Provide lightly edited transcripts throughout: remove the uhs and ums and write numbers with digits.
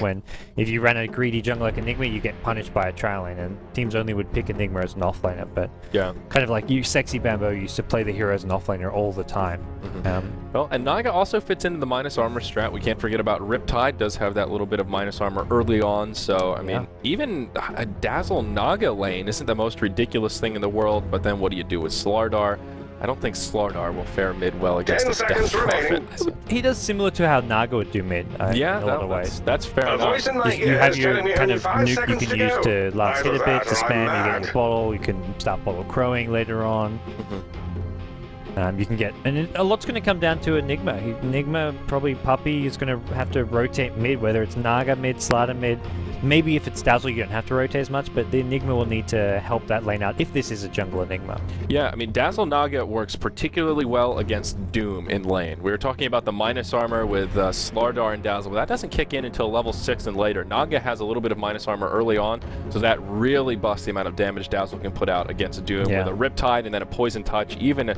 when if you ran a greedy jungle like Enigma, you get punished by a trial lane, and teams only would pick Enigma as an offlaner. But yeah, kind of like you, Sexy Bambo used to play the hero as an offlaner all the time. Well, and Naga also fits into the minus armor strat. We can't forget about Riptide, does have that little bit of minus armor early on. So, I mean, even a Dazzle Naga lane isn't the most ridiculous thing in the world, but then what do you do with SLTV? I don't think SLTV will fare mid well against a Death Prophet. So. He does similar to how Naga would do mid, yeah, in a lot of ways. That's fair enough. You have your kind of nuke you can use to last hit a bit, to spam, you get your bottle, you can start bottle crowing later on. You can get, and a lot's going to come down to Enigma. Enigma, probably Puppy, is going to have to rotate mid, whether it's Naga mid, SLTV mid. Maybe if it's Dazzle, you don't have to rotate as much, but the Enigma will need to help that lane out if this is a jungle Enigma. Yeah, I mean, Dazzle Naga works particularly well against Doom in lane. We were talking about the minus armor with SLTV and Dazzle, but that doesn't kick in until level 6 and later. Naga has a little bit of minus armor early on, so that really busts the amount of damage Dazzle can put out against Doom with a Riptide and then a Poison Touch. Even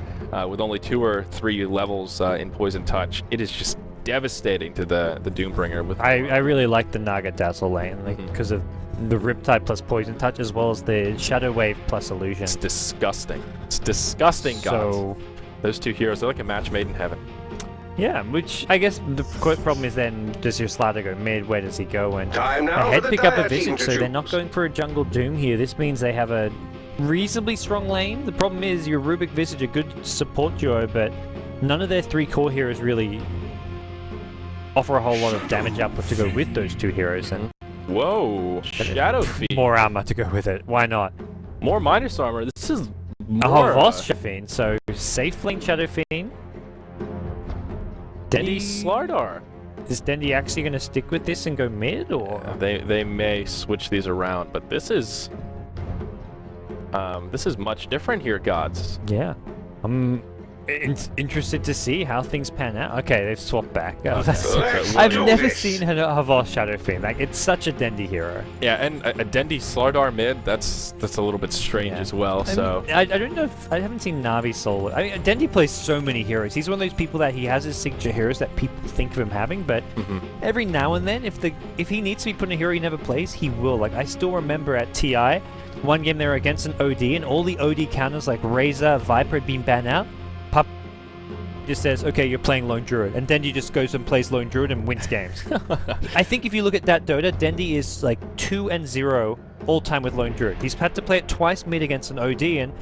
with only 2 or 3 levels in Poison Touch, it is just devastating to the Doombringer. With I really like the Naga Dazzle lane because of the Riptide plus Poison Touch as well as the Shadow Wave plus Illusion. It's disgusting. It's disgusting, guys. So, those two heroes, they're like a match made in heaven. Yeah, which I guess the problem is then, does your SLTV go mid? Where does he go? And Ahead pick up a Visage, so they're not going for a jungle Doom here. This means they have a reasonably strong lane. The problem is your Rubik Visage, a good support duo, but none of their 3 core heroes really offer a whole lot of damage output to go with those 2 heroes. And whoa, Shadow Fiend. More armor to go with it. Why not? More minus armor. This is more Shadow Fiend. So safe lane Shadow Fiend. Dendy SLTV. Is Dendy actually going to stick with this and go mid, or they may switch these around? But this is much different here, gods. Yeah, I'm interested to see how things pan out. Okay, they've swapped back. I've never seen Havas Shadow Fiend. Like, it's such a Dendy hero. Yeah, and a Dendy SLTV mid, that's a little bit strange as well. So I don't know if I haven't seen Navi solo. I mean, Dendy plays so many heroes. He's one of those people that he has his signature heroes that people think of him having, but every now and then, if he needs to be put in a hero he never plays, he will. Like, I still remember at TI, one game they were against an OD, and all the OD counters like Razor, Viper had been banned out. Pup just says, okay, you're playing Lone Druid, and Dendy just goes and plays Lone Druid and wins games. I think if you look at that Dota, Dendy is like 2-0 all time with Lone Druid. He's had to play it twice mid against an OD, and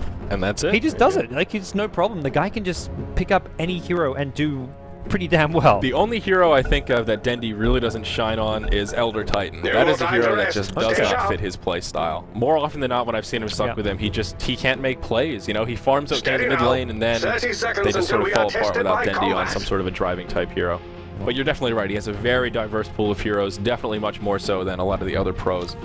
that's it. He just does it. Like, it's no problem. The guy can just pick up any hero and do pretty damn well. The only hero I think of that Dendy really doesn't shine on is Elder Titan. That is a hero that just does not fit his play style. More often than not, when I've seen him stuck with him, he can't make plays. You know, he farms out the mid lane, and then they just sort of fall apart without Dendy on some sort of a driving type hero. But you're definitely right. He has a very diverse pool of heroes, definitely much more so than a lot of the other pros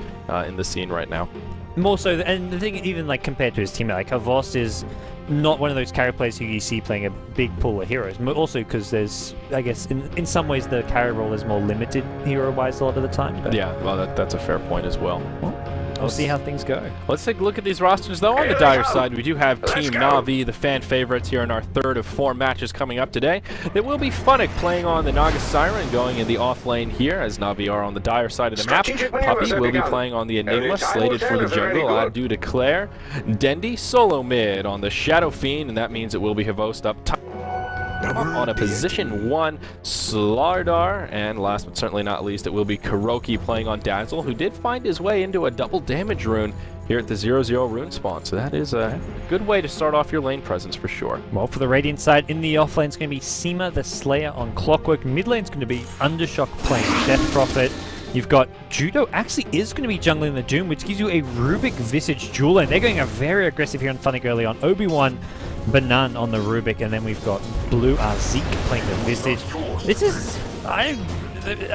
in the scene right now. More so, and the thing, even like compared to his teammate, like Havas is not one of those carry players who you see playing a big pool of heroes. Also because there's, I guess, in some ways the carry role is more limited hero-wise a lot of the time. But yeah, well, that's a fair point as well. We'll see how things go. Let's take a look at these rosters, though. On the Dire side, we do have Team Na'Vi, the fan favorites, here in our 3rd of 4 matches coming up today. There will be Funnick playing on the Naga Siren, going in the off lane here, as Na'Vi are on the Dire side of the map. Puppy will be playing on the Enigma, slated for the jungle. I do declare. Dendy solo mid on the Shadow Fiend, and that means it will be Havost up top. On a position 1, SLTV, and last but certainly not least, it will be Kuroki playing on Dazzle, who did find his way into a double damage rune here at the 0-0 rune spawn. So that is a good way to start off your lane presence for sure. Well, for the Radiant side, in the off lane is going to be Seema the Slayer on Clockwork. Mid lane is going to be Undershock playing Death Prophet. You've got Judo actually is going to be jungling the Doom, which gives you a Rubik Visage dual lane. They're going very aggressive here on Funnick early on. Obi-Wan Banan on the Rubik, and then we've got Blue Zeke playing the Visage. This is... I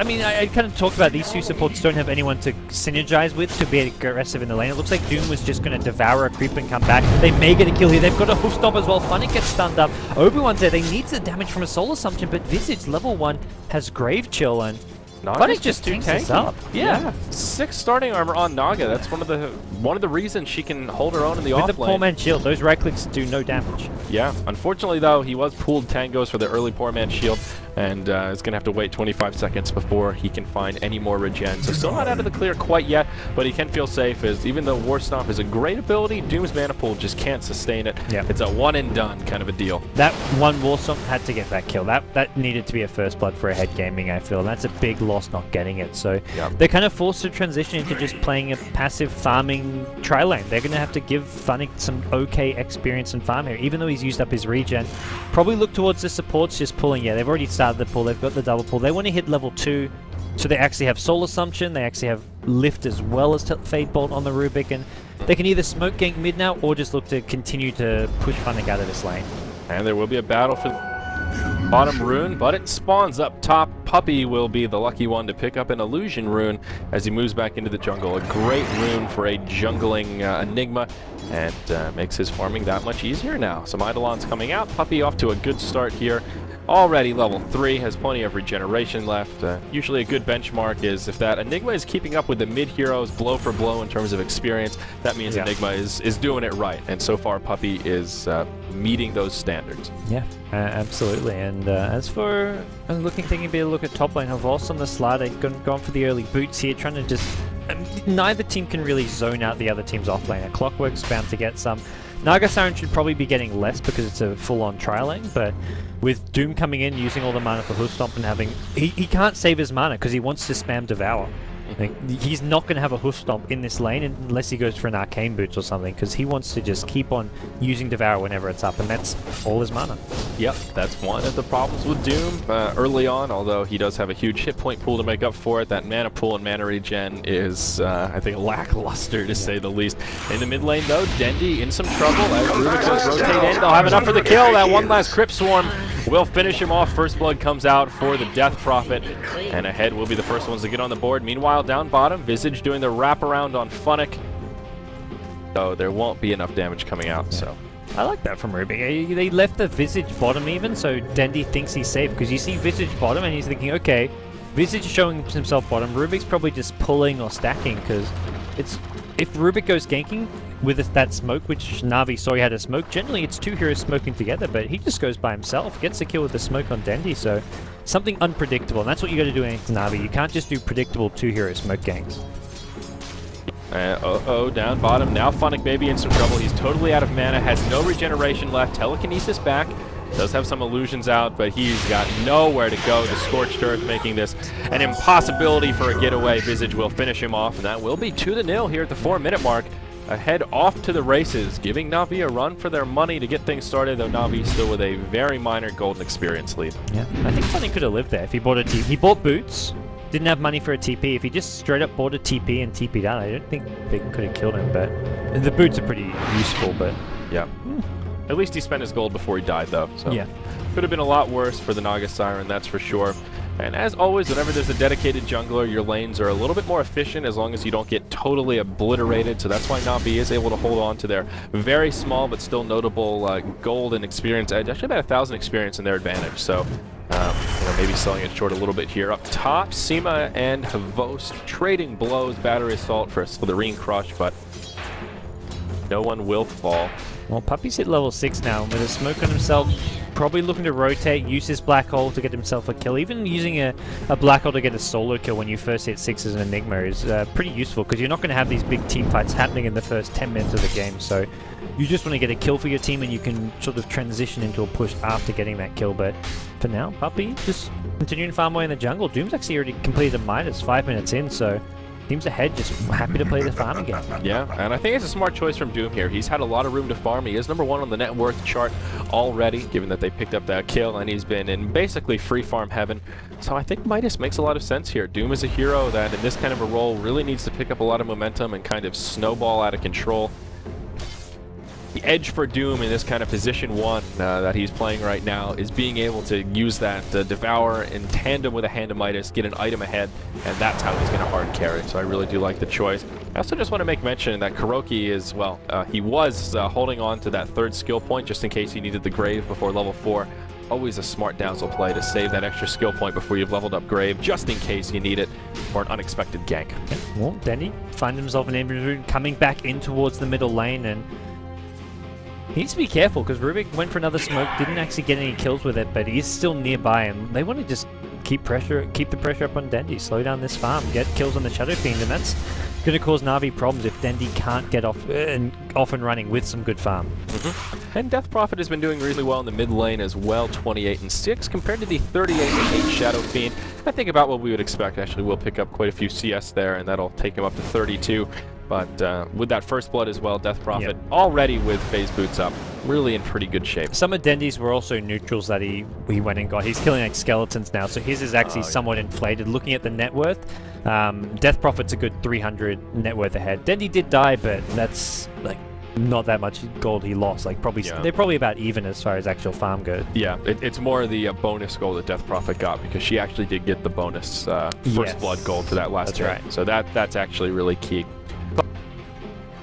mean, I kind of talked about these 2 supports don't have anyone to synergize with to be aggressive in the lane. It looks like Doom was just going to devour a creep and come back. They may get a kill here. They've got a hoof stomp as well. Funnick gets stunned up. Obi-Wan's there. They need the damage from a soul assumption, but Visage level 1 has Grave Chill, and Naga's just too tanks us tanky. up. Yeah. 6 starting armor on Naga. That's one of the reasons she can hold her own in the With off the lane. poor man shield, those right clicks do no damage. Yeah, unfortunately though, he was pooled tangos for the early poor man shield, and is going to have to wait 25 seconds before he can find any more regen. So still not out of the clear quite yet, but he can feel safe, as even though War Stomp is a great ability, Doom's mana pool just can't sustain it. Yeah. It's a one and done kind of a deal. That one War Stomp had to get that kill. That needed to be a first blood for Ahead Gaming, I feel. And that's a big loss not getting it. So Yep. they're kind of forced to transition into just playing a passive farming tri-lane. They're going to have to give Funnick some okay experience and farm here, even though he's used up his regen. Probably look towards the supports just pulling. Yeah, they've already started the pull. They've got the double pull. They want to hit level 2, so they actually have Soul Assumption. They actually have Lift as well as Fade Bolt on the Rubik, and they can either smoke gank mid now or just look to continue to push Funnick out of this lane. And there will be a battle for bottom rune, but it spawns up top. Puppy will be the lucky one to pick up an illusion rune as he moves back into the jungle. A great rune for a jungling Enigma, and makes his farming that much easier now. Some Eidolons coming out. Puppy off to a good start here. Already level 3, has plenty of regeneration left. Usually a good benchmark is if that Enigma is keeping up with the mid heroes blow for blow in terms of experience, that means Enigma is doing it right. And so far Puppy is meeting those standards. Yeah, absolutely. And as for thinking a bit of a look at top lane, Havos on the SLTV, he's gone for the early boots here, trying to just... neither team can really zone out the other team's off lane. Clockwork's bound to get some. Naga Siren should probably be getting less because it's a full-on tri-lane, but with Doom coming in, using all the mana for Hoof Stomp and having... He can't save his mana because he wants to spam Devour. Like, he's not going to have a Hoof Stomp in this lane unless he goes for an Arcane Boots or something, because he wants to just keep on using Devour whenever it's up, and that's all his mana. Yep, that's one of the problems with Doom early on, although he does have a huge hit point pool to make up for it. That mana pool and mana regen is, I think, lackluster to say the least. In the mid lane, though, Dendi in some trouble as Rubik does rotate in. They'll have enough for the kill. That one last Crypt Swarm will finish him off. First blood comes out for the Death Prophet, and Ahead will be the first ones to get on the board. Meanwhile, down bottom, Visage doing the wraparound on Funnick. So there won't be enough damage coming out, so... I like that from Rubik. They left the Visage bottom even, so Dendi thinks he's safe, because you see Visage bottom and he's thinking, okay, Visage showing himself bottom, Rubik's probably just pulling or stacking, because it's... If Rubik goes ganking with that smoke, which Na'Vi saw he had a smoke, generally it's 2 heroes smoking together, but he just goes by himself, gets the kill with the smoke on Dendi, so something unpredictable, and that's what you got to do against Na'Vi. You can't just do predictable 2-hero smoke ganks. Down bottom. Now Funnick maybe in some trouble. He's totally out of mana, has no regeneration left. Telekinesis back. Does have some illusions out, but he's got nowhere to go. The Scorched Earth making this an impossibility for a getaway. Visage will finish him off, and that will be 2-0 here at the 4-minute mark. Ahead off to the races, giving Na'Vi a run for their money to get things started, though Na'Vi still with a very minor golden experience lead. Yeah, I think Funnick could have lived there if he bought a TP. He bought boots, didn't have money for a TP. If he just straight up bought a TP and TP'd out, I don't think they could have killed him, but the boots are pretty useful, but... Yeah. At least he spent his gold before he died, though. So yeah. Could have been a lot worse for the Naga Siren, that's for sure. And as always, whenever there's a dedicated jungler, your lanes are a little bit more efficient as long as you don't get totally obliterated. So that's why Na'Vi is able to hold on to their very small but still notable gold and experience edge. Actually about 1,000 experience in their advantage. So maybe selling it short a little bit here. Up top, Seema and Havos trading blows. Battery Assault for a Slitherine Crush, but no one will fall. Well, Puppy's hit level 6 now, with a smoke on himself, probably looking to rotate, use his black hole to get himself a kill. Even using a black hole to get a solo kill when you first hit 6 as an Enigma is pretty useful, because you're not going to have these big team fights happening in the first 10 minutes of the game, so you just want to get a kill for your team and you can sort of transition into a push after getting that kill. But for now, Puppy just continuing to farm away in the jungle. Doom's actually already completed a Midas 5 minutes in, so... Teams ahead just happy to play the farm again. Yeah, and I think it's a smart choice from Doom here. He's had a lot of room to farm. He is #1 on the net worth chart already, given that they picked up that kill, and he's been in basically free farm heaven. So I think Midas makes a lot of sense here. Doom is a hero that in this kind of a role really needs to pick up a lot of momentum and kind of snowball out of control. The edge for Doom in this kind of position 1 that he's playing right now is being able to use that Devour in tandem with a Hand of Midas, get an item ahead, and that's how he's going to hard carry. So I really do like the choice. I also just want to make mention that Kuroki is, well, he was holding on to that 3rd skill point just in case he needed the Grave before level 4. always a smart Dazzle play to save that extra skill point before you've leveled up Grave, just in case you need it for an unexpected gank. Okay. Well, Dendy finds himself an inventory coming back in towards the middle lane, and he needs to be careful because Rubik went for another smoke, didn't actually get any kills with it, but he is still nearby, and they want to just keep the pressure up on Dendy, slow down this farm, get kills on the Shadow Fiend, and that's going to cause Na'Vi problems if Dendy can't get off and running with some good farm. And Death Prophet has been doing really well in the mid lane as well, 28-6 compared to the 38-8 Shadow Fiend. I think about what we would expect. Actually, we'll pick up quite a few CS there, and that'll take him up to 32. But with that first blood as well, Death Prophet already with phase boots up, really in pretty good shape. Some of Dendy's were also neutrals that he went and got. He's killing like skeletons now, so his is actually somewhat inflated. Looking at the net worth, Death Prophet's a good 300 net worth ahead. Dendy did die, but that's like not that much gold he lost. Like probably they're probably about even as far as actual farm goes. Yeah, it's more the bonus gold that Death Prophet got because she actually did get the bonus first blood gold to that last hit. Right. So that's actually really key.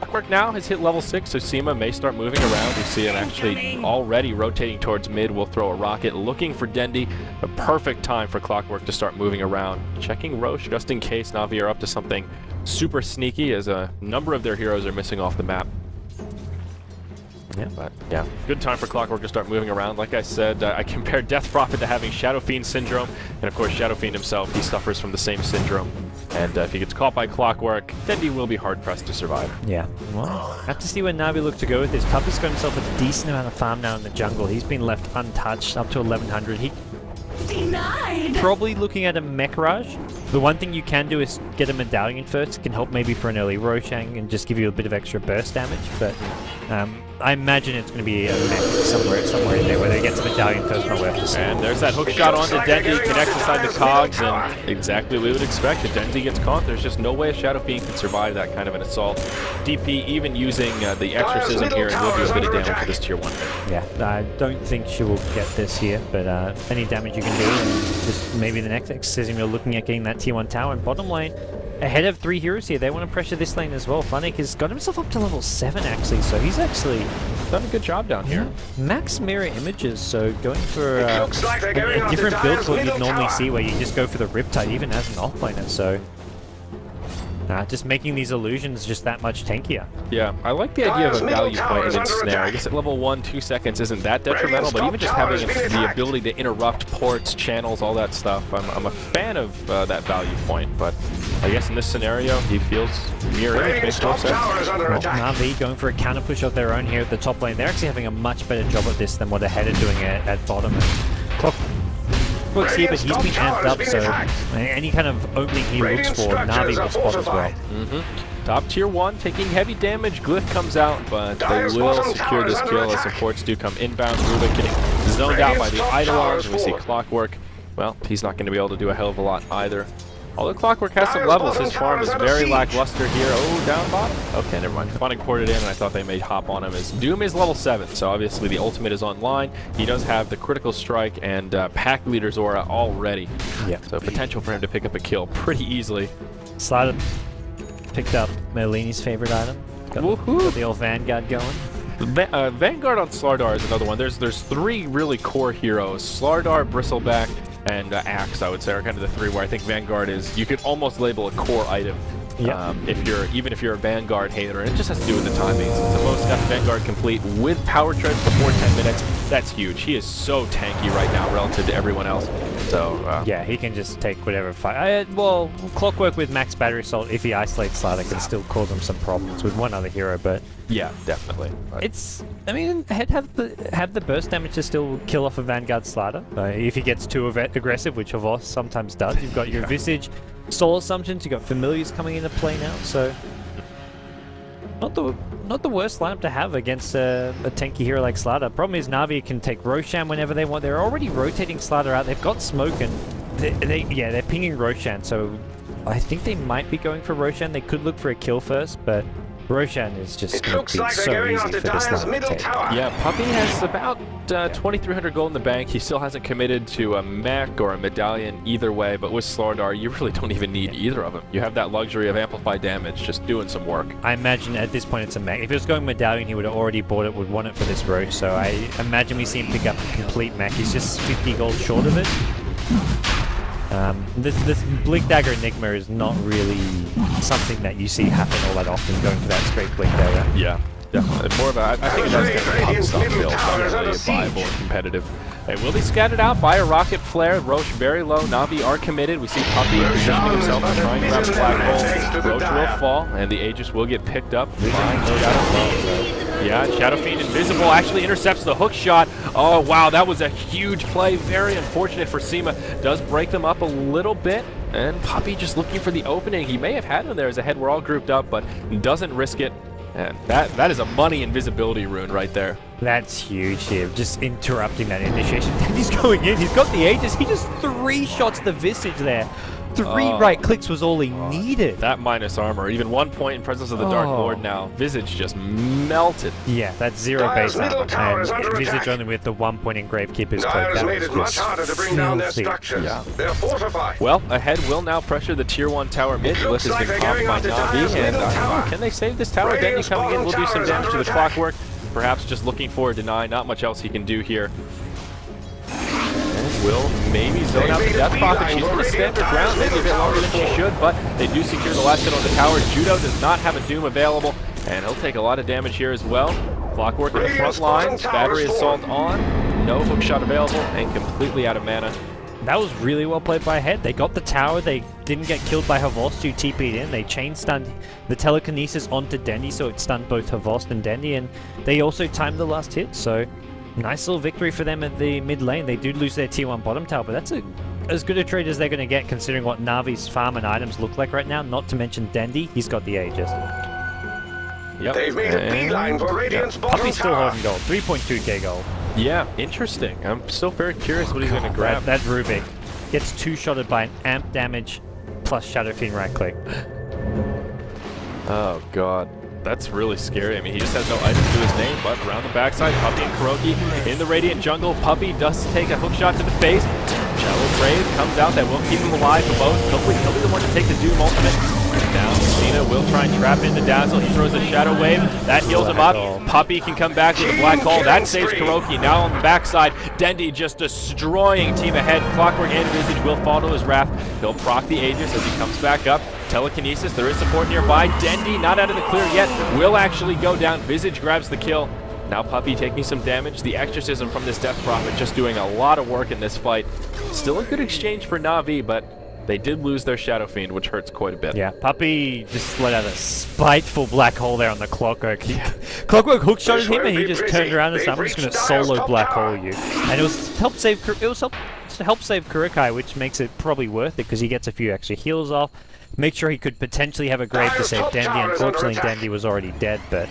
Clockwork now has hit level 6, so Seema may start moving around. You see him actually already rotating towards mid. We'll throw a rocket looking for Dendy. A perfect time for Clockwork to start moving around. Checking Roche just in case Na'Vi are up to something super sneaky, as a number of their heroes are missing off the map. Yeah. But yeah, good time for Clockwork to start moving around. Like I said, I compared Death Prophet to having Shadow Fiend syndrome, and of course Shadow Fiend himself, he suffers from the same syndrome. And if he gets caught by Clockwork, Dendy will be hard-pressed to survive. Yeah. Well, have to see where Na'Vi look to go with this. Puppet's got himself a decent amount of farm now in the jungle. He's been left untouched up to 1100. He probably looking at a Mechrage. The one thing you can do is get a Medallion first. It can help maybe for an early Roshan and just give you a bit of extra burst damage. But I imagine it's going to be a mech somewhere in there, whether he gets a Medallion first or not. And there's that hook shot onto Dendy, connects inside the cogs, and exactly what we would expect. If Dendy gets caught, there's just no way a Shadow Fiend can survive that kind of an assault. DP even using the Exorcism here and will do a bit of damage to this tier 1 hit. Yeah, I don't think she will get this here, but any damage you can do, and just maybe the next Exorcism you're looking at getting that tier 1 tower. And bottom lane, ahead of 3 heroes here, they want to pressure this lane as well. Funnick has got himself up to level 7 actually, so he's actually done a good job down here. Max mirror images, so going for a different build to what you'd normally see, where you just go for the Riptide even as an offlaner. So just making these illusions just that much tankier. Yeah, I like the idea of a value point against Snare. I guess at level 1, 2 seconds isn't that detrimental, but even just having the ability to interrupt ports, channels, all that stuff, I'm a fan of that value point, but I guess in this scenario, he feels mirror image makes no sense. Well, Na'Vi going for a counter push of their own here at the top lane. They're actually having a much better job at this than what they're doing at bottom. Clockwork's here, but he's been amped up, so any kind of opening he looks for, Na'Vi will spot as well. Top tier 1 taking heavy damage. Glyph comes out, but they will secure this kill as supports do come inbound. Rubik getting zoned out by the Eidolons, and we see Clockwork. Well, he's not going to be able to do a hell of a lot either. Although Clockwork has some levels, his farm is very lackluster here. Oh, down bottom? Okay, never mind. Funnick poured it in, and I thought they may hop on him. As Doom is level 7, so obviously the ultimate is online. He does have the critical strike and pack leader's aura already. Yeah. So potential for him to pick up a kill pretty easily. SLTV picked up Merlini's favorite item. Got the old Vanguard going. Vanguard on SLTV is another one. There's 3 really core heroes. SLTV, Bristleback, and Axe, I would say, are kind of the 3 where I think Vanguard is, you could almost label a core item. Even if you're a Vanguard hater, and it just has to do with the timings. The most got Vanguard complete with power treads before 10 minutes. That's huge. He is so tanky right now relative to everyone else. So yeah, he can just take whatever fight. Well, Clockwork with max battery assault, if he isolates SLTV, can still cause him some problems with one other hero. But yeah, definitely. It's, I mean, have the burst damage to still kill off a Vanguard SLTV. If he gets too aggressive, which Havos sometimes does. You've got your Visage, Soul Assumptions, you've got Familiars coming into play now, so not the worst lineup to have against a tanky hero like SLTV. Problem is Na'Vi can take Roshan whenever they want. They're already rotating SLTV out. They've got smoke, and they're pinging Roshan, so I think they might be going for Roshan. They could look for a kill first, but Roshan is just going to be so easy for this line to take. Yeah, Puppy has about 2,300 gold in the bank. He still hasn't committed to a mech or a medallion either way, but with SLTV, you really don't even need either of them. You have that luxury of amplified damage, just doing some work. I imagine at this point it's a mech. If he was going medallion, he would have already bought it, would want it for this row, so I imagine we see him pick up a complete mech. He's just 50 gold short of it. This Blink Dagger Enigma is not really something that you see happen all that often, going for that straight Blink Dagger. Yeah, definitely. More of a, I think it does get a pop stop build, not really viable and competitive. It will be scattered out by a rocket flare. Roche very low. Navi are committed. We see Puppy positioning himself and trying to grab the black hole. Roche will fall, and the Aegis will get picked up by Shadow. Yeah, Shadow Fiend invisible actually intercepts the hook shot. Oh wow, that was a huge play. Very unfortunate for SEMA. Does break them up a little bit. And Puppy just looking for the opening. He may have had him there as a head. We're all grouped up, but doesn't risk it. And that is a money invisibility rune right there. That's huge here, just interrupting that initiation. He's going in, he's got the Aegis, he just 3 shots the Visage there. 3 right clicks was all he needed. That minus armor, even 1 point in presence of the Dark Lord now. Visage just melted. Yeah, that's 0 base armor. And Visage only with the 1 point in Gravekeeper's cloak. That was much harder to bring down their structures. Yeah. They're fortified. Well, ahead will now pressure the tier 1 tower mid. Lith has been popped by Navi. And can they save this tower? Denny coming in will do some damage to the clockwork. Perhaps just looking for a deny. Not much else he can do here. Will maybe zone out the Death Prophet. She's going to stand her ground maybe a bit longer than she should, but they do secure the last hit on the tower. Judo does not have a Doom available, and he'll take a lot of damage here as well. Clockwork in the front lines, battery assault on, no hookshot available, and completely out of mana. That was really well played by Head. They got the tower, they didn't get killed by Havost, who TP'd in. They chain stunned the telekinesis onto Dendy, so it stunned both Havost and Dendy, and they also timed the last hit, so nice little victory for them at the mid lane. They do lose their tier 1 bottom tower, but that's as good a trade as they're going to get considering what Navi's farm and items look like right now, not to mention Dendy. He's got the Aegis. Yep. They've made a beeline for Radiant's bottom Puppy's still tower. holding gold, 3.2k gold. Yeah, interesting. I'm still very curious what he's going to grab. That Rubik gets 2-shotted by an amp damage plus Shadow Fiend right click. Oh god. That's really scary. I mean, he just has no items to his name, but around the backside, Puppy and Kuroki in the Radiant jungle. Puppy does take a hookshot to the face. Shallow Brave comes out. That will keep him alive for both. Hopefully, he'll be the one to take the Doom ultimate. Down, Cena will try and trap in the Dazzle. He throws a Shadow Wave. That heals him up. Puppy can come back with a Black Hole. That saves Kuroki. Now on the backside, Dendy just destroying team ahead. Clockwork and Visage will fall to his wrath. He'll proc the Aegis as he comes back up. Telekinesis, there is support nearby. Dendy not out of the clear yet. Will actually go down. Visage grabs the kill. Now Puppy taking some damage. The Exorcism from this Death Prophet just doing a lot of work in this fight. Still a good exchange for Navi, but they did lose their Shadow Fiend, which hurts quite a bit. Yeah, Puppy just let out a spiteful Black Hole there on the Clockwork. Clockwork hookshotted him and he just turned around and said, I'm just going to solo Black Hole you. And it was to help save Kurokai, which makes it probably worth it because he gets a few extra heals off. Make sure he could potentially have a grave to save Dendy. Unfortunately, Dendy was already dead, but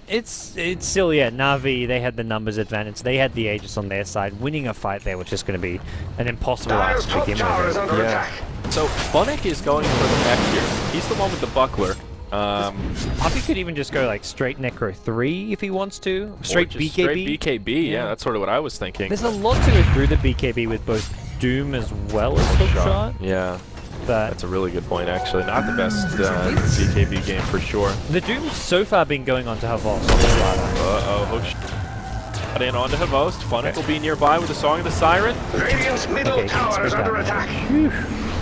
it's still, yeah, Navi, they had the numbers advantage. They had the Aegis on their side. Winning a fight there was just going to be an impossible ask to begin with. Yeah. So Funnick is going for the mech here. He's the one with the buckler. Puppy could even just go like straight Necro 3 if he wants to. Straight BKB. Straight BKB, yeah, that's sort of what I was thinking. There's a lot to go through the BKB with both Doom as well as Hookshot. Yeah. But that's a really good point, actually. Not the best BKB game for sure. The Doom's so far been going on to Havost on this ladder. Uh-oh, hookshot. Got in onto Havost. Funnick will be nearby with the Song of the Siren. Radiant's middle tower is under attack. A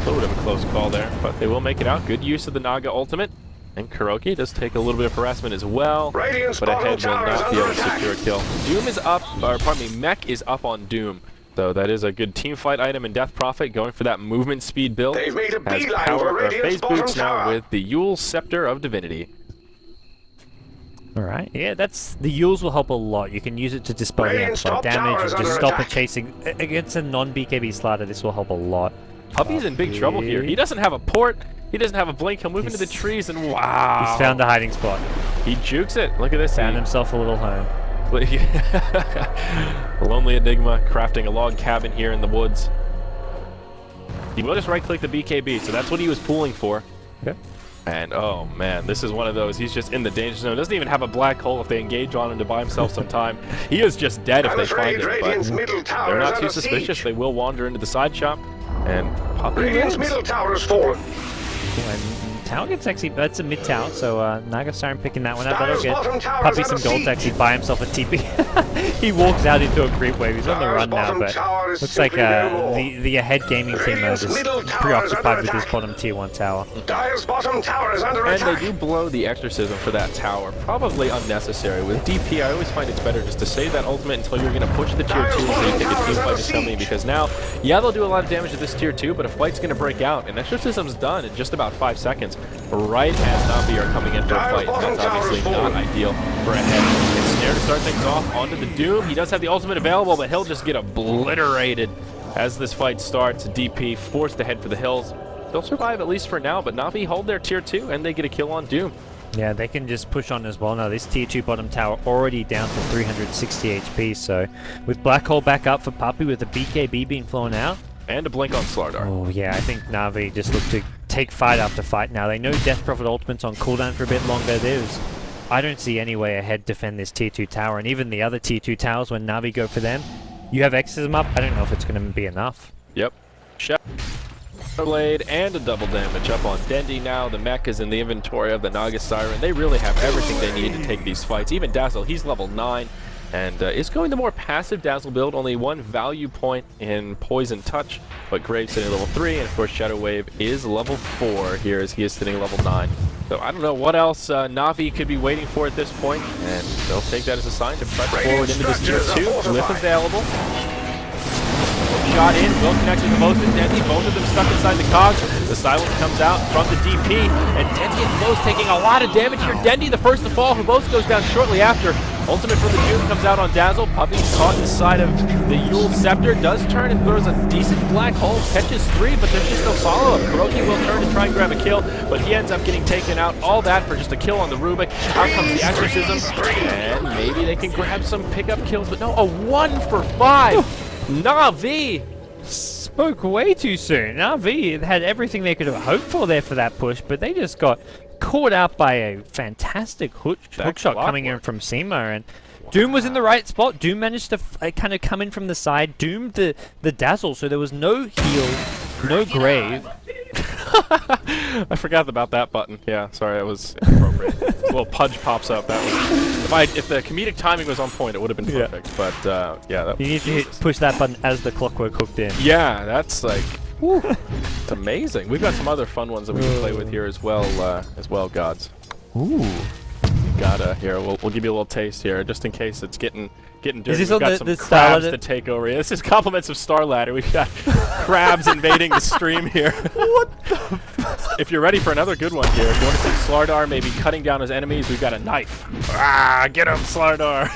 little bit of a close call there, but they will make it out. Good use of the Naga ultimate. And Kuroki does take a little bit of harassment as well, Radiant's but ahead will bottom not be able to tower is secure a kill. Doom is up, or pardon me, Mech is up on Doom. So that is a good team fight item in Death Prophet, going for that movement speed build. They've made a Has beeline power for or Radiant's phase bottom boots now tower. with the Yule Scepter of Divinity. Alright, yeah, that's the Yules will help a lot. You can use it to dispel the Radiant's amplified top damage tower and is just under stop it attack. chasing. Against a non-BKB slider, this will help a lot. Puppy's in big trouble here. He doesn't have a port. He doesn't have a blink. He'll move into the trees and wow. He's found a hiding spot. He jukes it. Look at this. Found himself a little home. Lonely Enigma crafting a log cabin here in the woods. He will just right-click the BKB, so that's what he was pooling for. Okay. And oh man, this is one of those, he's just in the danger zone. Doesn't even have a black hole if they engage on him to buy himself some time. He is just dead if they find him, but they're not too suspicious. They will wander into the side shop, and Poppy Radiant's wins. middle tower has fallen. And tower gets actually, that's a mid tower, so Naga Siren picking that one up. That'll Dyer's get bottom tower Puppy is some under gold to siege. actually buy himself a TP. He walks out into a creep wave. He's on the Dyer's run now, bottom but tower is looks like simply no more. the Ahead gaming team are Radiant's just middle tower is preoccupied under with this attack. bottom tier 1 tower. Dyer's bottom tower is under And they attack. do blow the exorcism for that tower. Probably unnecessary. With DP, I always find it's better just to save that ultimate until you're going to push the tier 2 so you can defuse by just coming, because now, yeah, they'll do a lot of damage to this tier 2, but a fight's going to break out, and exorcism's done in just about 5 seconds, right as Navi are coming in for a fight. That's obviously not ideal for Ahead. It's Snare to start things off onto the Doom. He does have the ultimate available, but he'll just get obliterated as this fight starts. DP forced to head for the hills. They'll survive at least for now, but Navi hold their tier 2 and they get a kill on Doom. Yeah, they can just push on as well now. This tier 2 bottom tower already down to 360 HP, so with Black Hole back up for Puppy with the BKB being flown out. And a blink on SLTV. Oh yeah, I think Navi just look to take fight after fight now. They know Death Prophet ultimate's on cooldown for a bit longer. I don't see any way Ahead defend this tier 2 tower, and even the other tier 2 towers when Navi go for them. You have Exorcism up, I don't know if it's going to be enough. Yep. Shadow Blade and a double damage up on Dendi now. The mech is in the inventory of the Naga Siren. They really have everything they need to take these fights. Even Dazzle, he's level 9 and is going the more passive Dazzle build. Only 1 value point in Poison Touch, but Graves sitting level 3, and of course Shadow Wave is level 4 here as he is sitting level 9. So I don't know what else Navi could be waiting for at this point, and they'll take that as a sign to press forward into this tier 2 with available. Shot in, will connect with the most and Dendi, both of them stuck inside the cogs. The silence comes out from the DP, and Dendi and Hubose taking a lot of damage here. Dendi the first to fall, Hubose goes down shortly after. Ultimate from the Doom comes out on Dazzle. Puppy caught inside of the Yule Scepter, does turn and throws a decent black hole, catches 3, but there's just no follow-up. Kuroki will turn to try and grab a kill, but he ends up getting taken out. All that for just a kill on the Rubik. Out comes the Exorcism, and maybe they can grab some pickup kills, but no, a 1 for 5. Navi Spoke way too soon. Navi had everything they could have hoped for there for that push, but they just got caught out by a fantastic hook shot coming in from Seema, and Doom was in the right spot. Doom managed to kind of come in from the side, doomed the Dazzle, so there was no heal, no grave. I forgot about that button. Yeah, sorry, that was inappropriate. A little pudge pops up. That was if the comedic timing was on point, it would have been perfect. But yeah, that, You need to push that button as the clockwork hooked in. yeah, that's like, whew, it's amazing. We've got some other fun ones that we can play with here as well, gods. Ooh. We got here. We'll give you a little taste here, just in case it's getting dirty. this We've on got the some crabs StarLadder? to take over. Yeah, this is compliments of StarLadder. We've got crabs invading the stream here. What the? If you're ready for another good one here, if you want to see SLTV maybe cutting down his enemies, we've got a knife. Ah, get him, SLTV.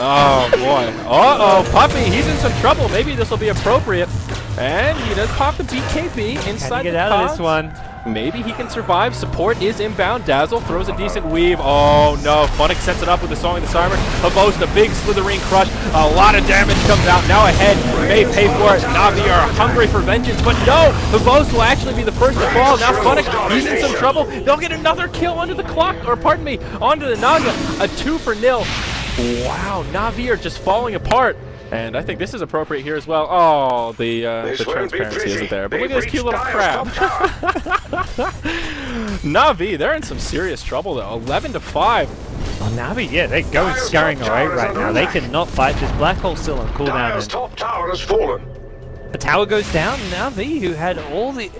Oh boy. Uh-oh, Puppy, he's in some trouble. Maybe this will be appropriate. And he does pop the BKB inside Can you get the out of cogs. this one? Maybe he can survive. Support is inbound. Dazzle throws a decent weave. Oh no. Funnick sets it up with the Song of the Siren. Hubose, the big Slitherine crush. A lot of damage comes out. Now Ahead may pay for it. Navi are hungry for vengeance, but no. Hubose will actually be the first to fall. Now Funnick, he's in some trouble. They'll get another kill onto the clock, or pardon me, onto the Naga. A 2-0. Wow, Navi are just falling apart. And I think this is appropriate here as well. Oh, the transparency isn't there. But look at this cute little crab. Navi, they're in some serious trouble though. 11-5. Oh, Navi, yeah, they're going scurrying away right now. They cannot fight this Black Hole still on cooldown. Dyer's top tower has fallen. The tower goes down. Navi, who had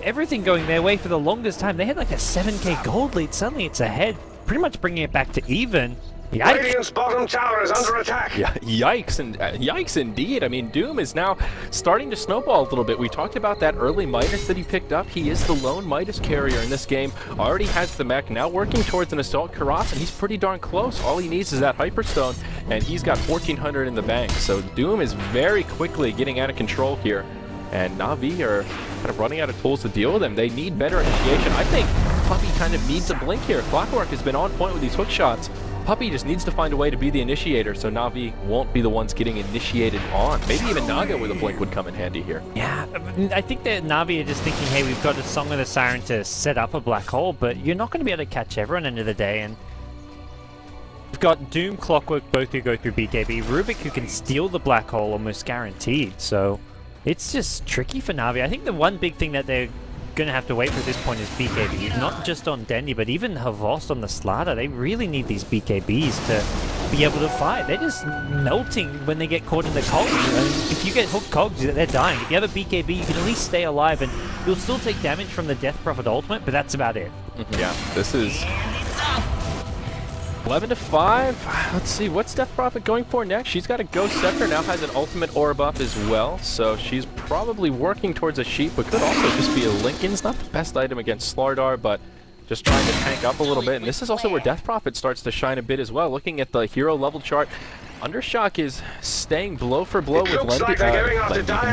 everything going their way for the longest time, they had like a 7k gold lead. Suddenly it's Ahead, pretty much bringing it back to even. Yikes. Radiant's bottom tower is under attack. Yeah, yikes, and yikes indeed. I mean, Doom is now starting to snowball a little bit. We talked about that early Midas that he picked up. He is the lone Midas carrier in this game. Already has the mech, now working towards an Assault Karas, and he's pretty darn close. All he needs is that Hyperstone, and he's got 1,400 in the bank. So Doom is very quickly getting out of control here, and Navi are kind of running out of tools to deal with him. They need better initiation. I think Puppy kind of needs a blink here. Clockwork has been on point with these hook shots. Puppey just needs to find a way to be the initiator so Na'Vi won't be the ones getting initiated on. Maybe even Naga with a blink would come in handy here. Yeah, I think that Na'Vi are just thinking, hey, we've got a Song of the Siren to set up a black hole, but you're not going to be able to catch everyone end of the day. And we've got Doom, Clockwork, both who go through BKB. Rubik, who can steal the black hole almost guaranteed. So it's just tricky for Na'Vi. I think the one big thing that they're going to have to wait for at this point is BKB. Not just on Dendy, but even Havost on the SLTV. They really need these BKBs to be able to fight. They're just melting when they get caught in the cogs. And if you get hooked cogs, they're dying. If you have a BKB, you can at least stay alive, and you'll still take damage from the Death Prophet ultimate, but that's about it. Yeah, this is 11 to 5. Let's see, what's Death Prophet going for next? She's got a Ghost Scepter, now has an ultimate orb up as well, so she's probably working towards a sheep, but could also just be a Lincoln's. Not the best item against SLTV, but just trying to tank up a little bit. And this is also where Death Prophet starts to shine a bit as well. Looking at the hero level chart, Undershock is staying blow for blow with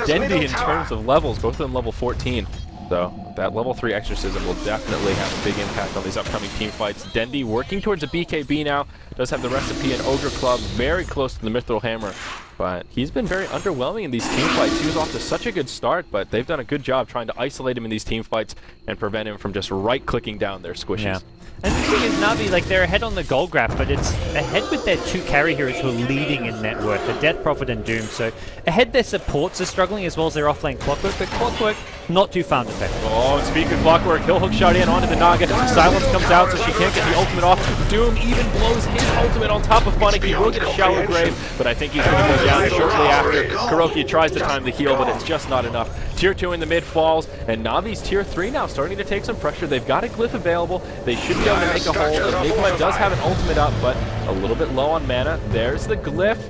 Dendy in terms of levels, both of them level 14. So that level 3 Exorcism will definitely have a big impact on these upcoming team fights. Dendy working towards a BKB now, does have the recipe and Ogre Club very close to the Mithril Hammer, but he's been very underwhelming in these team fights. He was off to such a good start, but they've done a good job trying to isolate him in these team fights and prevent him from just right-clicking down their squishes. Yeah. And the thing is, Na'Vi, like, they're ahead on the gold graph, but it's ahead with their 2 carry heroes who are leading in net worth, the Death Prophet and Doom. So ahead their supports are struggling as well as their offlane Clockwork, but Clockwork not too found effective. Oh, and speaking of Clockwork, he'll hook shot in onto the Naga. Silence comes out so she can't get the ultimate off. Doom even blows his ultimate on top of Funnick. He will get a shallow grave, but I think he's going to go down shortly after. Kuroki tries to time the heal, but it's just not enough. Tier 2 in the mid falls, and Navi's Tier 3 now starting to take some pressure. They've got a glyph available. They should be able to make a hold. Enigma does have an ultimate up, but a little bit low on mana. There's the glyph.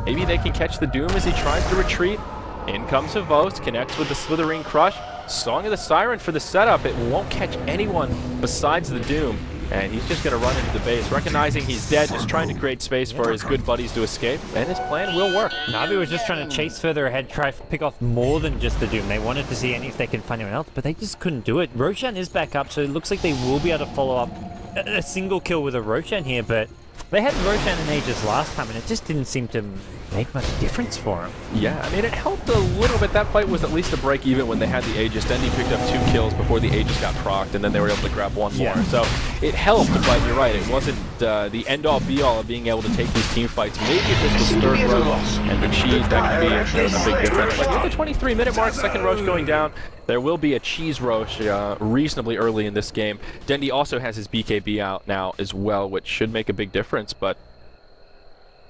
Maybe they can catch the Doom as he tries to retreat. In comes Havost, connects with the Slithering Crush. Song of the Siren for the setup. It won't catch anyone besides the Doom. And he's just going to run into the base, recognizing he's dead, just trying to create space for his good buddies to escape, and his plan will work. Na'Vi was just trying to chase further ahead, try to pick off more than just the Doom. They wanted to see if they can find anyone else, but they just couldn't do it. Roshan is back up, so it looks like they will be able to follow up a single kill with a Roshan here, but they had Roshan and Aegis last time, and it just didn't seem to make much difference for him. Yeah, I mean, it helped a little bit. That fight was at least a break even when they had the Aegis. Dendy picked up 2 kills before the Aegis got procced, and then they were able to grab 1 more. So it helped, but you're right, it wasn't the end-all be-all of being able to take these team fights. Maybe if this was third Roche and the cheese, that could be a big difference. But at the 23-minute mark, second Roche going down, there will be a cheese Roche reasonably early in this game. Dendy also has his BKB out now as well, which should make a big difference, but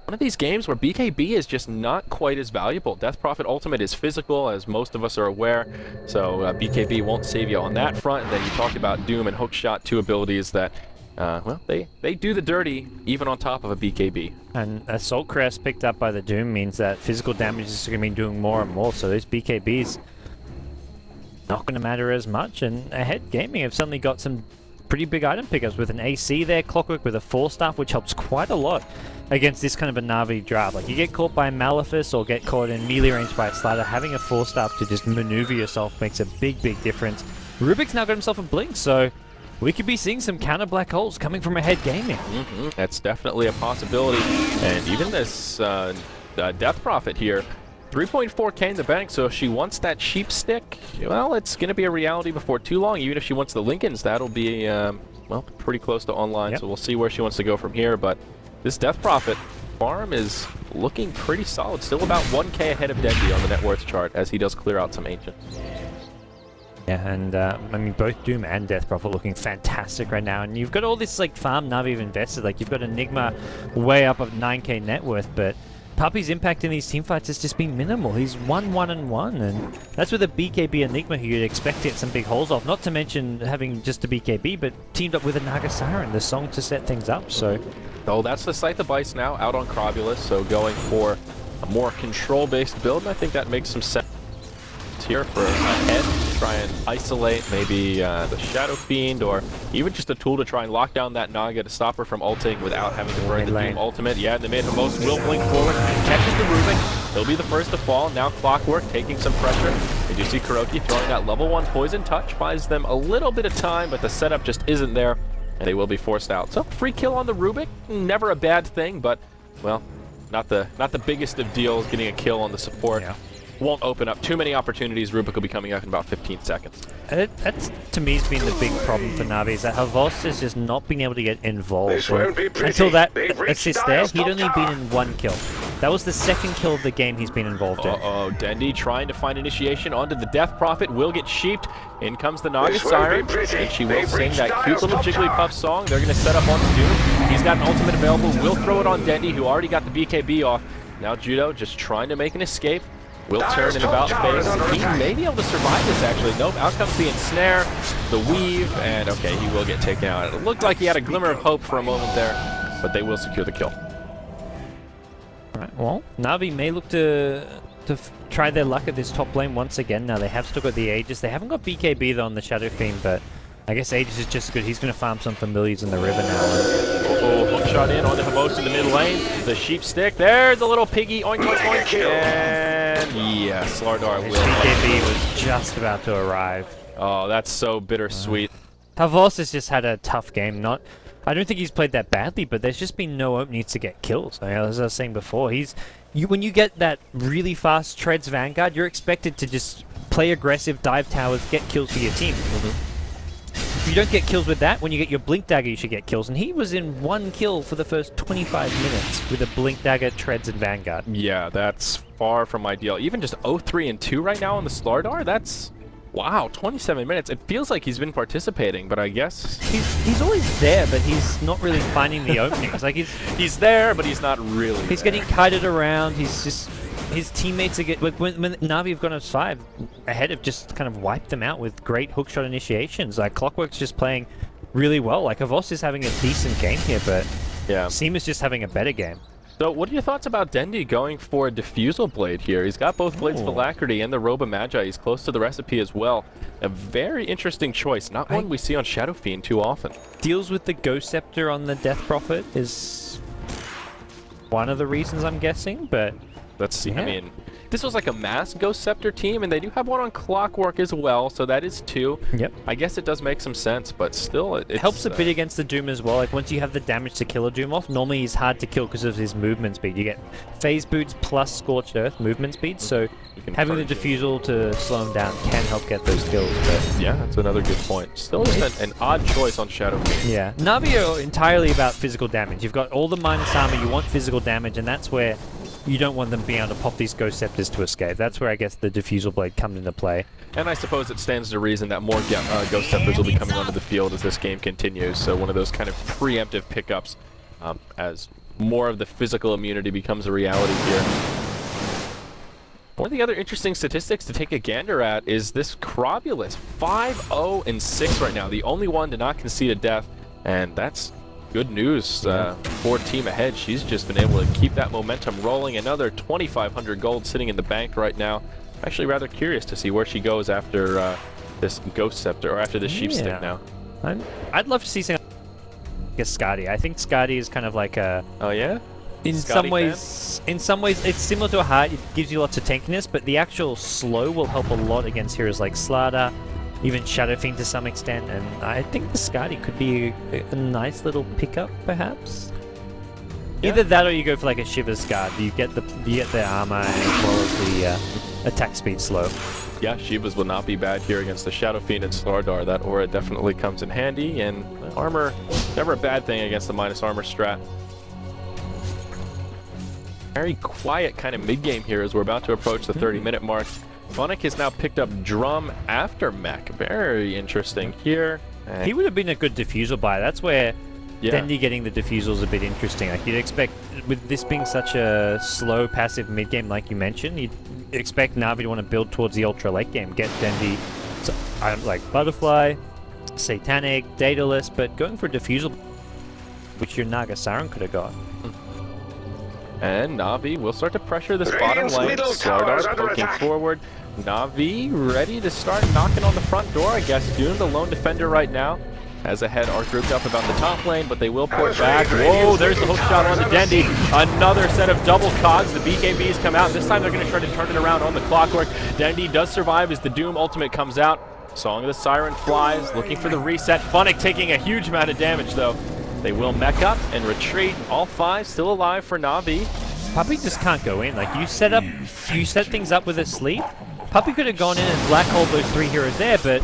one of these games where BKB is just not quite as valuable. Death Prophet Ultimate is physical, as most of us are aware, so BKB won't save you on that front. And then you talked about Doom and Hookshot, 2 abilities that, well, they do the dirty, even on top of a BKB. And Assault Crest picked up by the Doom means that physical damage is going to be doing more and more, so those BKBs not going to matter as much. And Ahead Gaming have suddenly got some pretty big item pickups with an AC there, Clockwork with a 4-staff, which helps quite a lot against this kind of a Na'Vi draft. Like, you get caught by a Malefice or get caught in melee range by a SLTV, having a 4-staff to just maneuver yourself makes a big difference. Rubik's now got himself a blink, so we could be seeing some counter black holes coming from Ahead Gaming. That's definitely a possibility. And even this Death Prophet here, 3.4k in the bank, so if she wants that sheep stick, well, it's going to be a reality before too long. Even if she wants the Lincolns, that'll be, well, pretty close to online, so we'll see where she wants to go from here. But this Death Prophet farm is looking pretty solid, still about 1k ahead of Dendy on the net worth chart as he does clear out some Ancients. Yeah, and I mean, both Doom and Death Prophet looking fantastic right now, and you've got all this like farm Na'Vi have invested. Like, you've got Enigma way up of 9k net worth, but Puppey's impact in these teamfights has just been minimal. He's 1-1-1, and that's with a BKB Enigma who you'd expect to get some big holes off. Not to mention having just a BKB, but teamed up with a Naga Siren, the song to set things up. So that's the Scythe of Bice now out on Crobulus, so going for a more control-based build, and I think that makes some sense here for Ahead. Try and isolate maybe the Shadow Fiend, or even just a tool to try and lock down that Naga to stop her from ulting without having to burn the Doom ultimate. Yeah, in the mid, Havost will blink forward, catches the Rubik. He'll be the first to fall. Now Clockwork taking some pressure. And you see Kuroki throwing that level 1 poison touch, buys them a little bit of time, but the setup just isn't there. and they will be forced out. So free kill on the Rubik, never a bad thing, but well, not the biggest of deals. Getting a kill on the support won't open up too many opportunities. Rubik will be coming up in about 15 seconds. That's, to me, has been the big problem for Na'Vi, is that Havos has just not been able to get involved. This won't be pretty. Until that They've reached assist there, Dire's he'd top only tower. been in 1 kill. That was the 2nd kill of the game he's been involved in. Uh-oh, Dendy trying to find initiation onto the Death Prophet, will get sheeped. In comes the Naga This won't Siren, be pretty. and she will They've sing reached that cute Dire's little top Jigglypuff tower. song. They're going to set up on Doom. He's got an ultimate available, will throw it on Dendy, who already got the BKB off. Now Judo just trying to make an escape. Will turn in about tower is under phase. He attack. may be able to survive this, actually. Nope, out comes the ensnare, the weave, and okay, he will get taken out. It looked like he had a glimmer of hope for a moment there, but they will secure the kill. Alright, well, Na'Vi may look to try their luck at this top lane once again. Now, they have still got the Aegis. They haven't got BKB, though, on the Shadow Fiend, but I guess Aegis is just as good. He's going to farm some familiars in the river now. Oh, hook shot in on the Havos in the mid lane. The sheep stick. There's a little piggy. Oink, oink, oink. Kill. And yes, SLTV His will. BKB was just about to arrive. Oh, that's so bittersweet. Havos has just had a tough game. I don't think he's played that badly, but there's just been no openings to get kills. As I was saying before, when you get that really fast Treads Vanguard, you're expected to just play aggressive, dive towers, get kills for your team. If you don't get kills with that, when you get your Blink Dagger, you should get kills. And he was in 1 kill for the first 25 minutes with a Blink Dagger, Treads, and Vanguard. Yeah, that's far from ideal. Even just 0-3 and 2 right now on the SLTV, that's... Wow, 27 minutes. It feels like he's been participating, but I guess... He's always there, but he's not really finding the openings. Like He's there, but he's not really He's there. getting kited around. He's just... His teammates are when Na'Vi have gone as 5 ahead, have just kind of wiped them out with great hookshot initiations. Like Clockwork's just playing really well. Like Avos is having a decent game here, but Yeah. Seema's just having a better game. So what are your thoughts about Dendy going for a Diffusal Blade here? He's got both Blades of Ooh. Alacrity and the Robe of Magi. He's close to the recipe as well. A very interesting choice. Not one we see on Shadow Fiend too often. Deals with the Ghost Scepter on the Death Prophet is one of the reasons, I'm guessing, but Let's see. Yeah. I mean, this was like a mass Ghost Scepter team, and they do have one on Clockwork as well, so that is 2. Yep. I guess it does make some sense, but still, it helps a bit against the Doom as well. Like once you have the damage to kill a Doom off, normally he's hard to kill because of his movement speed. You get Phase Boots plus Scorched Earth movement speed, so You can having the purge it. Diffusal to slow him down can help get those kills. But Yeah, that's another good point. Still just an odd choice on Shadow Fiend. yeah, Na'Vi are entirely about physical damage. You've got all the minus armor, you want physical damage, and that's where you don't want them being able to pop these Ghost Scepters to escape. That's where I guess the Diffusal Blade comes into play. And I suppose it stands to reason that more Ghost Scepters will be coming onto the field as this game continues, so one of those kind of preemptive pickups as more of the physical immunity becomes a reality here. One of the other interesting statistics to take a gander at is this Crobulus, 5-0 and 6 right now, the only one to not concede a death, and that's good news for Team Ahead. She's just been able to keep that momentum rolling. Another 2,500 gold sitting in the bank right now. Actually rather curious to see where she goes after this Ghost Scepter, or after this Sheep Stick now. I'd love to see something like a Skadi. I think Skadi is kind of like a... Oh yeah? In Skadi some ways, it's similar to a heart. It gives you lots of tankiness, but the actual slow will help a lot against heroes like SLTV, even Shadow Fiend to some extent, and I think the Skadi could be a nice little pickup, perhaps. Yeah. Either that, or you go for like a Shiver's Guard. You get the armor as well as the attack speed slow. Yeah, Shivas will not be bad here against the Shadow Fiend and SLTV. That aura definitely comes in handy, and armor, never a bad thing against the minus armor strat. Very quiet kind of mid-game here as we're about to approach the 30-minute mark. Funnick has now picked up Drum after Mech. Very interesting here. And He would have been a good diffusal buy. That's where yeah. Dendy getting the diffusal is a bit interesting. Like you'd expect, with this being such a slow passive mid game, like you mentioned, you'd expect Na'Vi to want to build towards the ultra late game, get Dendy, like Butterfly, Satanic, Daedalus, but going for a diffusal, which your Naga Siren could have got. And Na'Vi will start to pressure this bottom Radiant's lane. middle tower is SLTV under poking attack. forward. Na'Vi ready to start knocking on the front door, I guess. Doom, the lone defender right now. As Ahead are grouped up about the top lane, but they will port back. Whoa, there's the hook shot on the Dendy. Another set of double cogs. The BKBs come out. This time they're going to try to turn it around on the Clockwork. Dendy does survive as the Doom ultimate comes out. Song of the Siren flies, looking for the reset. Funnick taking a huge amount of damage, though. They will mech up and retreat. All 5 still alive for Na'Vi. Puppey just can't go in. Like, you set things up with a sleep. Puppey could have gone in and black hole those 3 heroes there, but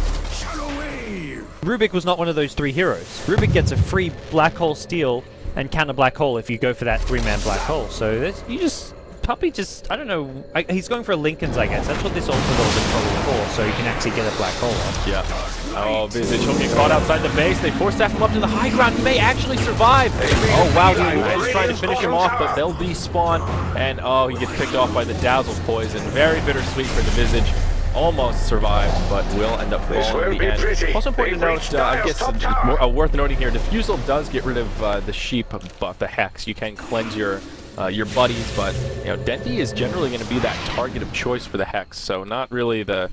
Rubik was not one of those 3 heroes. Rubik gets a free black hole steal and counter black hole if you go for that 3-man black hole. So Puppey just, I don't know, he's going for Lincoln's, I guess. That's what this ultimate build is probably for, so you can actually get a black hole off. Yeah. Oh, Visage will get caught outside the base. They force staff him up to the high ground. He may actually survive. Oh, wow, the is trying to finish him off, but they'll despawn. And, oh, he gets picked off by the Dazzle Poison. Very bittersweet for the Visage. Almost survived, but will end up falling in the end. Also important to note, I guess worth noting here, Diffusal does get rid of the sheep buff, the Hex. You can cleanse your buddies, but Dendy is generally going to be that target of choice for the Hex, so not really the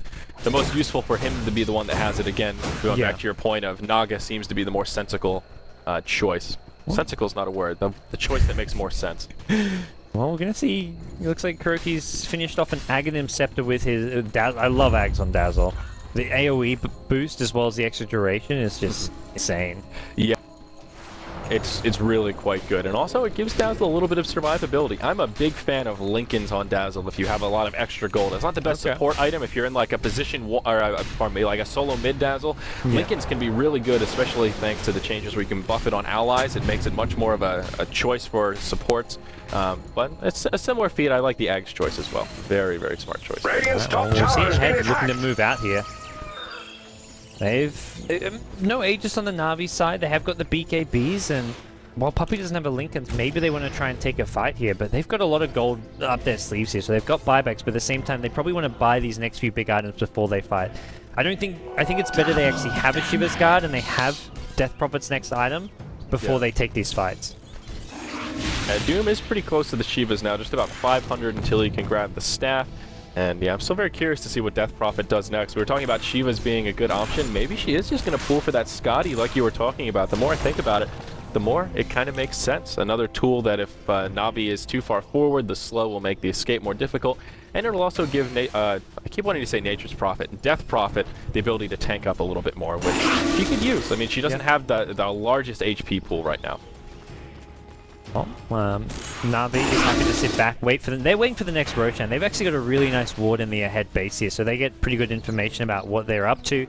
most useful for him to be the one that has it. Again, going back to your point of Naga seems to be the more sensical choice. Sensical is not a word, the choice that makes more sense. Well, we're going to see, it looks like Kuroki's finished off an Aghanim Scepter with his Dazzle. I love Ags on Dazzle. The AoE boost as well as the extra duration is just insane. Yeah. It's really quite good, and also it gives Dazzle a little bit of survivability. I'm a big fan of Lincolns on Dazzle if you have a lot of extra gold. It's not the best support item if you're in like a position, pardon me, like a solo mid Dazzle. Lincolns can be really good, especially thanks to the changes where you can buff it on allies. It makes it much more of a choice for supports. But it's a similar feat. I like the Ag's choice as well. Very, very smart choice. We'll see Ahead looking to move out here. They've no Aegis on the Na'Vi side. They have got the BKBs, and while Puppey doesn't have a Lincoln, maybe they want to try and take a fight here. But they've got a lot of gold up their sleeves here, so they've got buybacks. But at the same time, they probably want to buy these next few big items before they fight. I think it's better they actually have a Shiva's Guard and they have Death Prophet's next item before they take these fights. Doom is pretty close to the Shivas now, just about 500 until he can grab the staff. And yeah, I'm still very curious to see what Death Prophet does next. We were talking about Shivas being a good option. Maybe she is just going to pull for that Scotty like you were talking about. The more I think about it, the more it kind of makes sense. Another tool that if Na'Vi is too far forward, the slow will make the escape more difficult. And it'll also give, I keep wanting to say Nature's Prophet, Death Prophet, the ability to tank up a little bit more, which she could use. I mean, she doesn't have the largest HP pool right now. Well, Na'Vi is happy to sit back, wait for them. They're waiting for the next Roshan. They've actually got a really nice ward in the ahead base here, so they get pretty good information about what they're up to.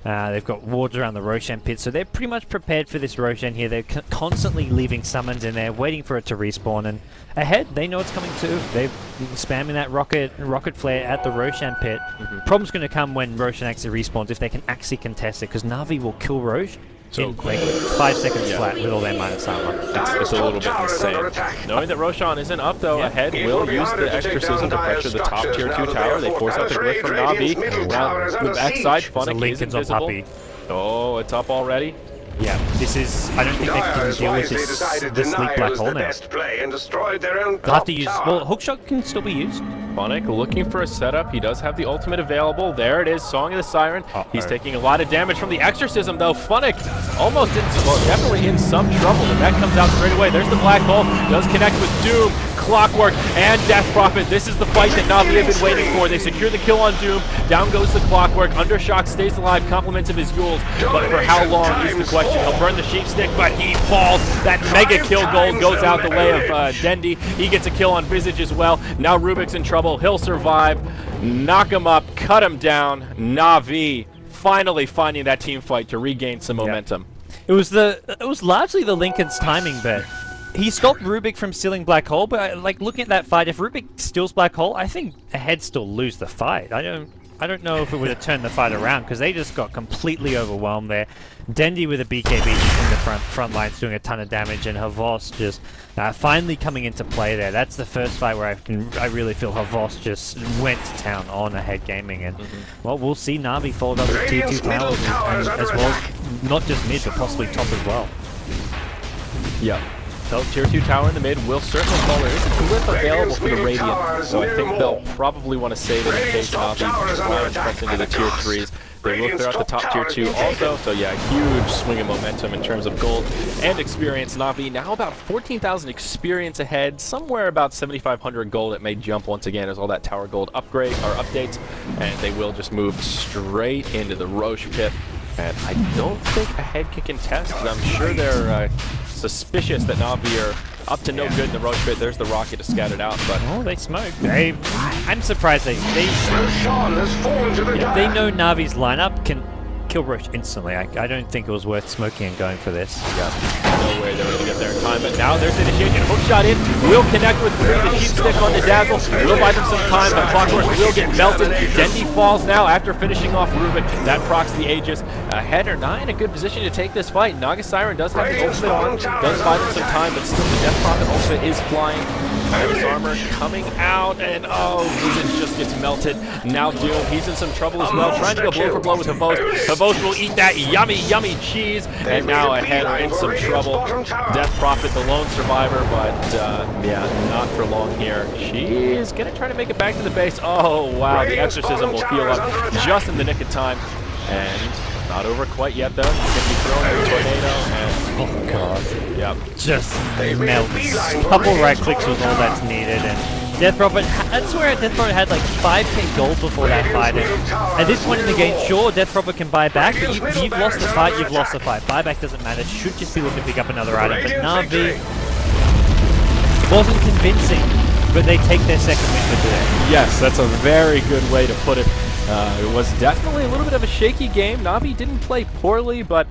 They've got wards around the Roshan pit, so they're pretty much prepared for this Roshan here. They're constantly leaving summons in there, waiting for it to respawn. And ahead, they know it's coming too. They're spamming that rocket flare at the Roshan pit. Problem's going to come when Roshan actually respawns, if they can actually contest it, because Na'Vi will kill Rosh in like 5 seconds flat with all their minus armor. It's a little bit insane. Knowing that Roshan isn't up though, ahead will use the exorcism to pressure the top tier 2 tower. They force out the glyph from Na'Vi. Now the backside, Funnick is invisible. Oh, it's up already. Yeah, this is, I don't think they can deal with this sleep black hole now. They'll have to use, well, hookshot can still be used. Funnick looking for a setup. He does have the ultimate available. There it is, Song of the Siren. He's taking a lot of damage from the exorcism though. Funnick almost in, well, definitely in some trouble, and that comes out straight away. There's the black hole, does connect with Doom, Clockwork, and Death Prophet. This is the fight that Na'Vi have been waiting for. They secure the kill on Doom. Down goes the Clockwork. Undershock stays alive, compliments of his Yules, but for how long is the question. He'll burn the sheep stick, but he falls. That mega kill gold goes out the way of Dendy. He gets a kill on Visage as well. Now Rubik's in trouble. He'll survive. Knock him up. Cut him down. Na'Vi finally finding that team fight to regain some momentum. It was largely the Lincoln's timing bet. He stopped Rubik from stealing Black Hole, but like looking at that fight, if Rubik steals Black Hole, I think Ahead still lose the fight. I don't know if it would have turned the fight around, because they just got completely overwhelmed there. Dendy with a BKB just in the front lines doing a ton of damage, and Havos just finally coming into play there. That's the first fight where I really feel Havos just went to town on Ahead Gaming, and well, we'll see Na'Vi followed up with tier 2 towers as well as not just mid, but possibly top as well. Yeah. So tier 2 tower in the mid will certainly fall. There is a glyph available for the Radiant, so I think they'll probably want to save it in case Na'Vi try and press into the tier 3s. They will clear out the top tier 2 also, so yeah, huge swing of momentum in terms of gold and experience. Na'Vi now about 14,000 experience ahead, somewhere about 7,500 gold. It may jump once again as all that tower gold upgrade or updates, and they will just move straight into the Roche pit. And I don't think a head can contest, because I'm sure they're suspicious that Na'Vi are up to no good in the Roche pit. There's the rocket to scout it out, but Oh, they smoked. I'm surprised they Sean has fallen to the they know Navi's lineup can kill Roche instantly. I don't think it was worth smoking and going for this. yeah, no way they were going to get there in time. But now there's the initiation. Hook shot in. Will connect with 3. The sheep stick on the Dazzle. Will buy them some time, but Clockwork will get melted. Dendi falls now after finishing off Rubik. That procs the Aegis. Head or 9 in a good position to take this fight. Naga Siren does have the ultimate on. Does buy them some time, but still the Death Prophet ultimate is flying. Iris armor coming out, and oh, Visage just gets melted. Now Doom, he's in some trouble as well, trying to go blow for blow with Havos. Havos will eat that yummy, yummy cheese, and now Ahead are in some trouble. Death Prophet, the lone survivor, but yeah, not for long here. She is gonna try to make it back to the base. Oh wow, the Exorcism will heal up just in the nick of time, and not over quite yet though. She's gonna be thrown in a tornado, and Oh god. yep. Just melts. Couple right clicks was all that's needed, and Death Prophet, I swear Death Prophet had like 5k gold before that fight, and at this point in the game, sure, Death Prophet can buy back, but you've lost the fight, you've lost the fight. Buyback doesn't matter, should just be looking to pick up another item, but Na'Vi wasn't convincing, but they take their second win for today. Yes, that's a very good way to put it. It was definitely a little bit of a shaky game. Na'Vi didn't play poorly, but